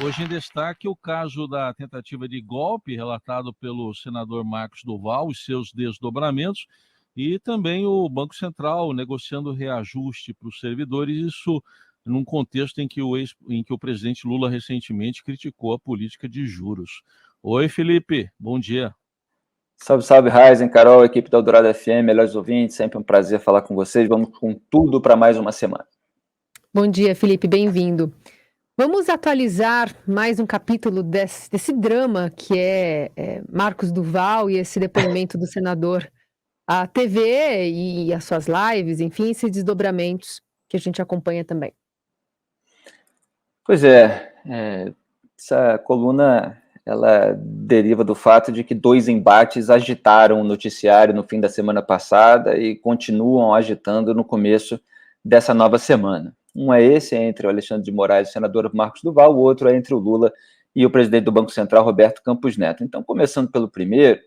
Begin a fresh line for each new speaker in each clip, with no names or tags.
Hoje em destaque o caso da tentativa de golpe relatado pelo senador Marcos Duval, os seus desdobramentos, e também o Banco Central negociando reajuste para os servidores, isso num contexto em que o presidente Lula recentemente criticou a política de juros. Oi, Felipe, bom dia.
Salve, salve, Ryzen, Carol, equipe da Eldorado FM, melhores ouvintes, sempre um prazer falar com vocês. Vamos com tudo para mais uma semana.
Bom dia, Felipe, bem-vindo. Vamos atualizar mais um capítulo desse drama que é Marcos Duval e esse depoimento do senador à TV e as suas lives, enfim, esses desdobramentos que a gente acompanha também.
Pois essa coluna ela deriva do fato de que dois embates agitaram o noticiário no fim da semana passada e continuam agitando no começo dessa nova semana. Um é esse, entre o Alexandre de Moraes e o senador Marcos Duval, o outro é entre o Lula e o presidente do Banco Central, Roberto Campos Neto. Então, começando pelo primeiro,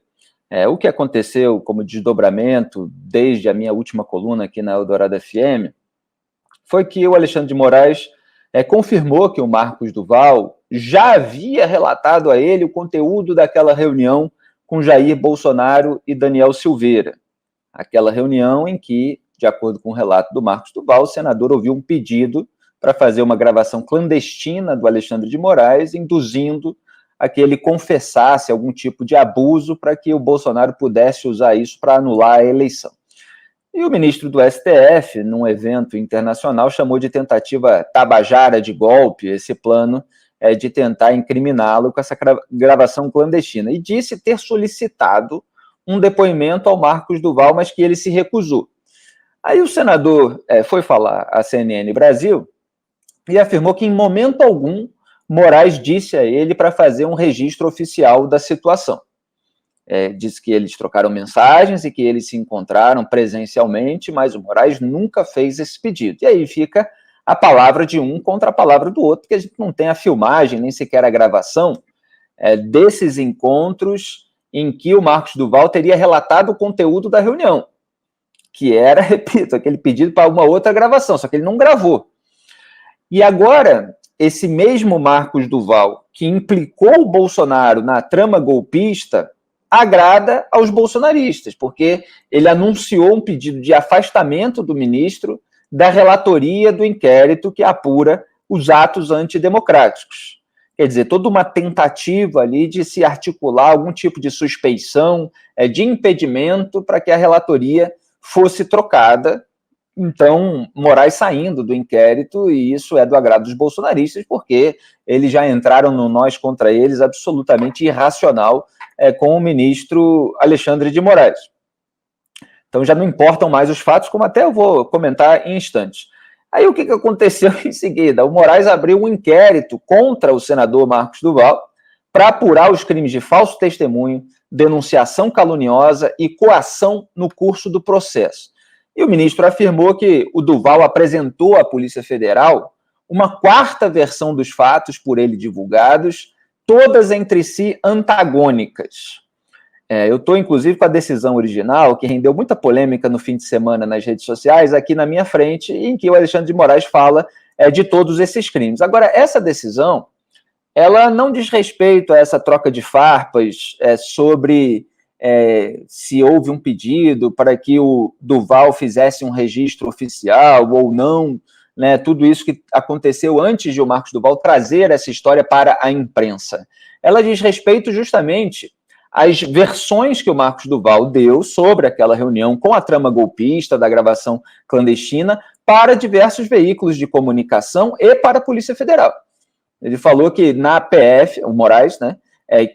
o que aconteceu como desdobramento desde a minha última coluna aqui na Eldorado FM foi que o Alexandre de Moraes confirmou que o Marcos Duval já havia relatado a ele o conteúdo daquela reunião com Jair Bolsonaro e Daniel Silveira. Aquela reunião em que, de acordo com o relato do Marcos Duval, o senador ouviu um pedido para fazer uma gravação clandestina do Alexandre de Moraes, induzindo a que ele confessasse algum tipo de abuso para que o Bolsonaro pudesse usar isso para anular a eleição. E o ministro do STF, num evento internacional, chamou de tentativa tabajara de golpe esse plano de tentar incriminá-lo com essa gravação clandestina. E disse ter solicitado um depoimento ao Marcos Duval, mas que ele se recusou. Aí o senador foi falar à CNN Brasil e afirmou que em momento algum Moraes disse a ele para fazer um registro oficial da situação. Disse que eles trocaram mensagens e que eles se encontraram presencialmente, mas o Moraes nunca fez esse pedido. E aí fica a palavra de um contra a palavra do outro, porque a gente não tem a filmagem, nem sequer a gravação desses encontros em que o Marcos Duval teria relatado o conteúdo da reunião, que era, repito, aquele pedido para uma outra gravação, só que ele não gravou. E agora, esse mesmo Marcos Duval, que implicou o Bolsonaro na trama golpista, agrada aos bolsonaristas, porque ele anunciou um pedido de afastamento do ministro da relatoria do inquérito que apura os atos antidemocráticos. Quer dizer, toda uma tentativa ali de se articular algum tipo de suspeição, de impedimento para que a relatoria fosse trocada. Então, Moraes saindo do inquérito, e isso é do agrado dos bolsonaristas, porque eles já entraram no nós contra eles absolutamente irracional com o ministro Alexandre de Moraes. Então, já não importam mais os fatos, como até eu vou comentar em instantes. Aí, o que aconteceu em seguida? O Moraes abriu um inquérito contra o senador Marcos Duval para apurar os crimes de falso testemunho, denunciação caluniosa e coação no curso do processo. E o ministro afirmou que o Duval apresentou à Polícia Federal uma quarta versão dos fatos por ele divulgados, todas entre si antagônicas. Eu estou, inclusive, com a decisão original, que rendeu muita polêmica no fim de semana nas redes sociais, aqui na minha frente, em que o Alexandre de Moraes fala de todos esses crimes. Agora, essa decisão, ela não diz respeito a essa troca de farpas sobre se houve um pedido para que o Duval fizesse um registro oficial ou não, né, tudo isso que aconteceu antes de o Marcos Duval trazer essa história para a imprensa. Ela diz respeito justamente às versões que o Marcos Duval deu sobre aquela reunião com a trama golpista da gravação clandestina para diversos veículos de comunicação e para a Polícia Federal. Ele falou que na PF, o Moraes, né,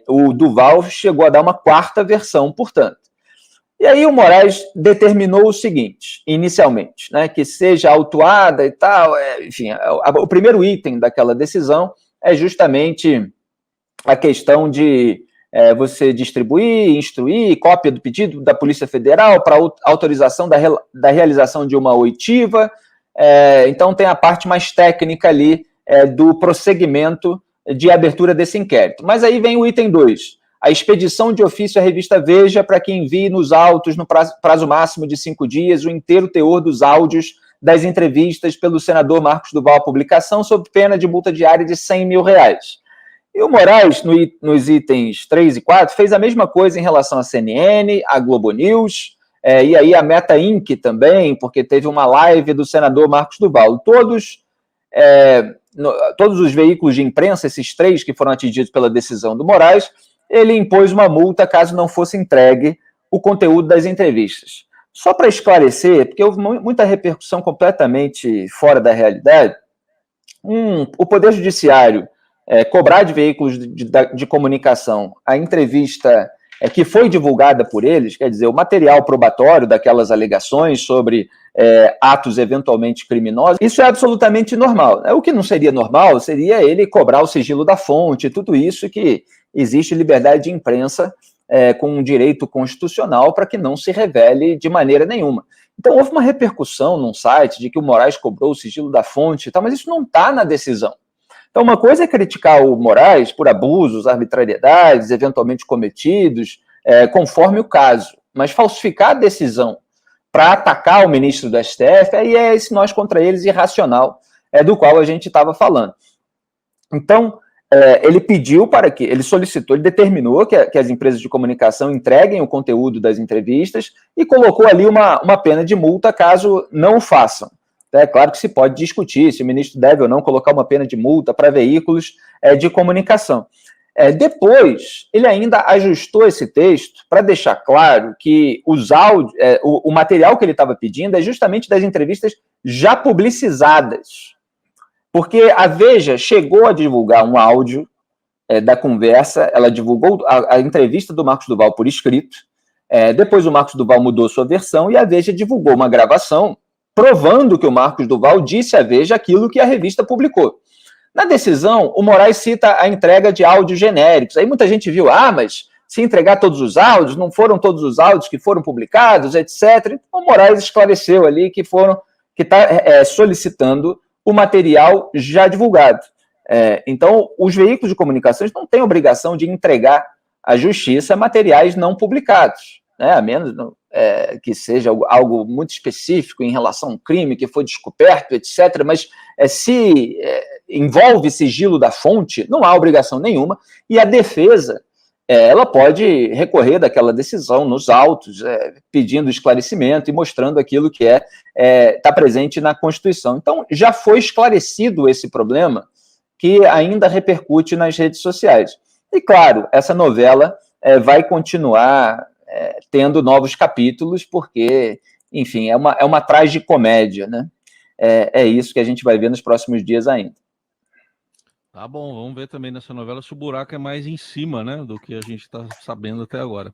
o Duval chegou a dar uma quarta versão, portanto. E aí o Moraes determinou o seguinte, inicialmente, né, que seja autuada e tal, enfim, o primeiro item daquela decisão é justamente a questão de você distribuir, instruir, cópia do pedido da Polícia Federal para autorização da realização de uma oitiva. Então tem a parte mais técnica ali do prosseguimento de abertura desse inquérito. Mas aí vem o item 2, a expedição de ofício à revista Veja para que envie nos autos, no prazo máximo de 5 dias, o inteiro teor dos áudios das entrevistas pelo senador Marcos Duval à publicação, sob pena de multa diária de R$100 mil. E o Moraes, nos itens 3 e 4, fez a mesma coisa em relação à CNN, à Globo News, e aí a Meta Inc. também, porque teve uma live do senador Marcos Duval. Todos os veículos de imprensa, esses 3 que foram atingidos pela decisão do Moraes, ele impôs uma multa caso não fosse entregue o conteúdo das entrevistas. Só para esclarecer, porque houve muita repercussão completamente fora da realidade, o Poder Judiciário cobrar de veículos de comunicação a entrevista que foi divulgada por eles, quer dizer, o material probatório daquelas alegações sobre atos eventualmente criminosos, isso é absolutamente normal. O que não seria normal seria ele cobrar o sigilo da fonte, tudo isso que existe liberdade de imprensa com um direito constitucional para que não se revele de maneira nenhuma. Então, houve uma repercussão num site de que o Moraes cobrou o sigilo da fonte, mas isso não está na decisão. Então, uma coisa é criticar o Moraes por abusos, arbitrariedades, eventualmente cometidos, conforme o caso, mas falsificar a decisão para atacar o ministro do STF, aí é esse nós contra eles irracional, do qual a gente estava falando. Então, ele solicitou, ele determinou que as empresas de comunicação entreguem o conteúdo das entrevistas e colocou ali uma pena de multa caso não o façam. É claro que se pode discutir se o ministro deve ou não colocar uma pena de multa para veículos de comunicação. Depois, ele ainda ajustou esse texto para deixar claro que o material que ele estava pedindo é justamente das entrevistas já publicizadas. Porque a Veja chegou a divulgar um áudio da conversa, ela divulgou a entrevista do Marcos Duval por escrito, depois o Marcos Duval mudou sua versão e a Veja divulgou uma gravação provando que o Marcos Duval disse à Veja aquilo que a revista publicou. Na decisão, o Moraes cita a entrega de áudios genéricos. Aí muita gente viu, mas se entregar todos os áudios, não foram todos os áudios que foram publicados, etc. Então, o Moraes esclareceu ali que está solicitando o material já divulgado. Então, os veículos de comunicação não têm obrigação de entregar à justiça materiais não publicados, a menos que seja algo muito específico em relação a um crime que foi descoberto, etc., mas se envolve sigilo da fonte, não há obrigação nenhuma, e a defesa ela pode recorrer daquela decisão nos autos, pedindo esclarecimento e mostrando aquilo que está presente na Constituição. Então, já foi esclarecido esse problema que ainda repercute nas redes sociais. E, claro, essa novela vai continuar tendo novos capítulos, porque, enfim, é uma tragicomédia, né? É isso que a gente vai ver nos próximos dias ainda.
Tá bom, vamos ver também nessa novela se o buraco é mais em cima, né, do que a gente está sabendo até agora.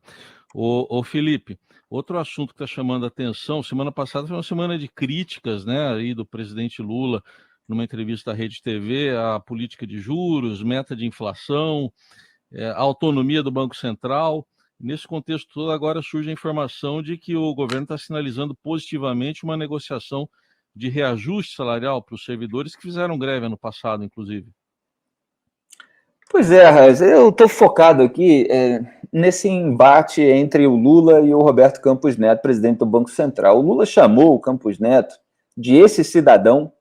Ô Felipe, outro assunto que está chamando a atenção, semana passada foi uma semana de críticas, né, aí do presidente Lula, numa entrevista à Rede TV, a política de juros, meta de inflação, a autonomia do Banco Central. Nesse contexto todo, agora surge a informação de que o governo está sinalizando positivamente uma negociação de reajuste salarial para os servidores que fizeram greve ano passado, inclusive.
Pois é, Raiz, eu estou focado aqui nesse embate entre o Lula e o Roberto Campos Neto, presidente do Banco Central. O Lula chamou o Campos Neto de esse cidadão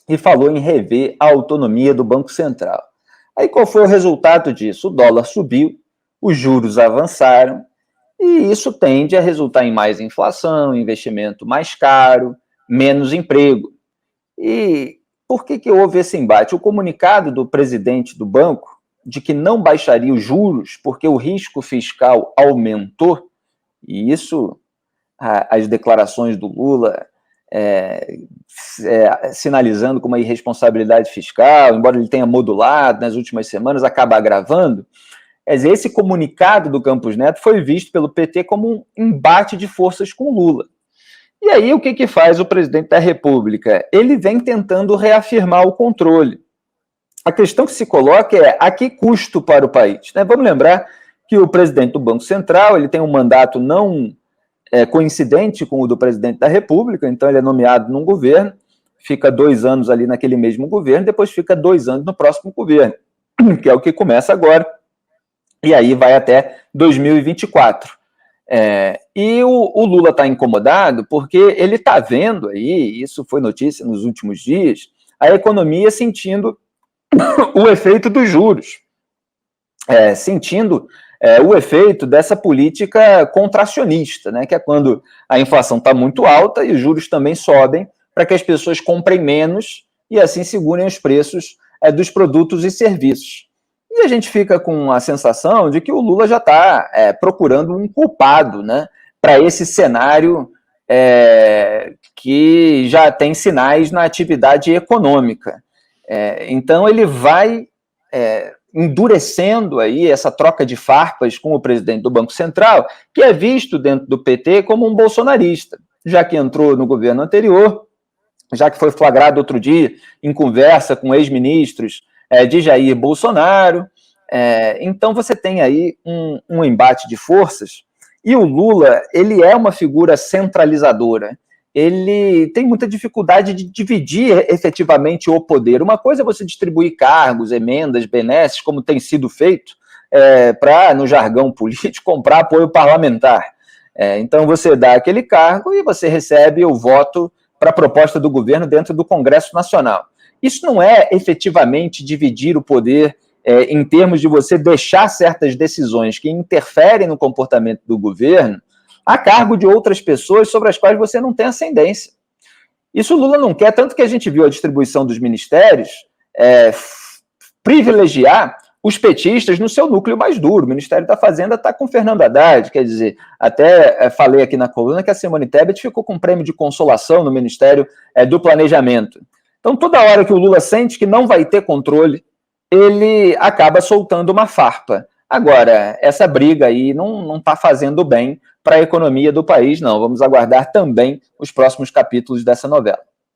e falou em rever a autonomia do Banco Central. Aí qual foi o resultado disso? O dólar subiu, os juros avançaram, e isso tende a resultar em mais inflação, investimento mais caro, menos emprego. E por que houve esse embate? O comunicado do presidente do banco de que não baixaria os juros porque o risco fiscal aumentou, e isso, as declarações do Lula sinalizando como uma irresponsabilidade fiscal, embora ele tenha modulado nas últimas semanas, acaba agravando. Quer dizer, esse comunicado do Campos Neto foi visto pelo PT como um embate de forças com Lula. E aí, o que faz o presidente da República? Ele vem tentando reafirmar o controle. A questão que se coloca é a que custo para o país? Vamos lembrar que o presidente do Banco Central ele tem um mandato não coincidente com o do presidente da República, então ele é nomeado num governo, fica 2 anos ali naquele mesmo governo, depois fica 2 anos no próximo governo, que é o que começa agora, e aí vai até 2024. E o Lula está incomodado porque ele está vendo aí, isso foi notícia nos últimos dias, a economia sentindo o efeito dos juros. sentindo o efeito dessa política contracionista, né, que é quando a inflação está muito alta e os juros também sobem para que as pessoas comprem menos e assim segurem os preços dos produtos e serviços. E a gente fica com a sensação de que o Lula já está procurando um culpado, né, para esse cenário que já tem sinais na atividade econômica. Então ele vai endurecendo aí essa troca de farpas com o presidente do Banco Central, que é visto dentro do PT como um bolsonarista, já que entrou no governo anterior, já que foi flagrado outro dia em conversa com ex-ministros de Jair Bolsonaro. Então você tem aí um embate de forças, e o Lula, ele é uma figura centralizadora. Ele tem muita dificuldade de dividir efetivamente o poder. Uma coisa é você distribuir cargos, emendas, benesses, como tem sido feito, para, no jargão político, comprar apoio parlamentar. Então você dá aquele cargo e você recebe o voto para a proposta do governo dentro do Congresso Nacional. Isso não é efetivamente dividir o poder em termos de você deixar certas decisões que interferem no comportamento do governo a cargo de outras pessoas sobre as quais você não tem ascendência. Isso o Lula não quer, tanto que a gente viu a distribuição dos ministérios privilegiar os petistas no seu núcleo mais duro. O Ministério da Fazenda está com Fernando Haddad, quer dizer, até falei aqui na coluna que a Simone Tebet ficou com um prêmio de consolação no Ministério do Planejamento. Então, toda hora que o Lula sente que não vai ter controle, ele acaba soltando uma farpa. Agora, essa briga aí não está fazendo bem para a economia do país, não. Vamos aguardar também os próximos capítulos dessa novela.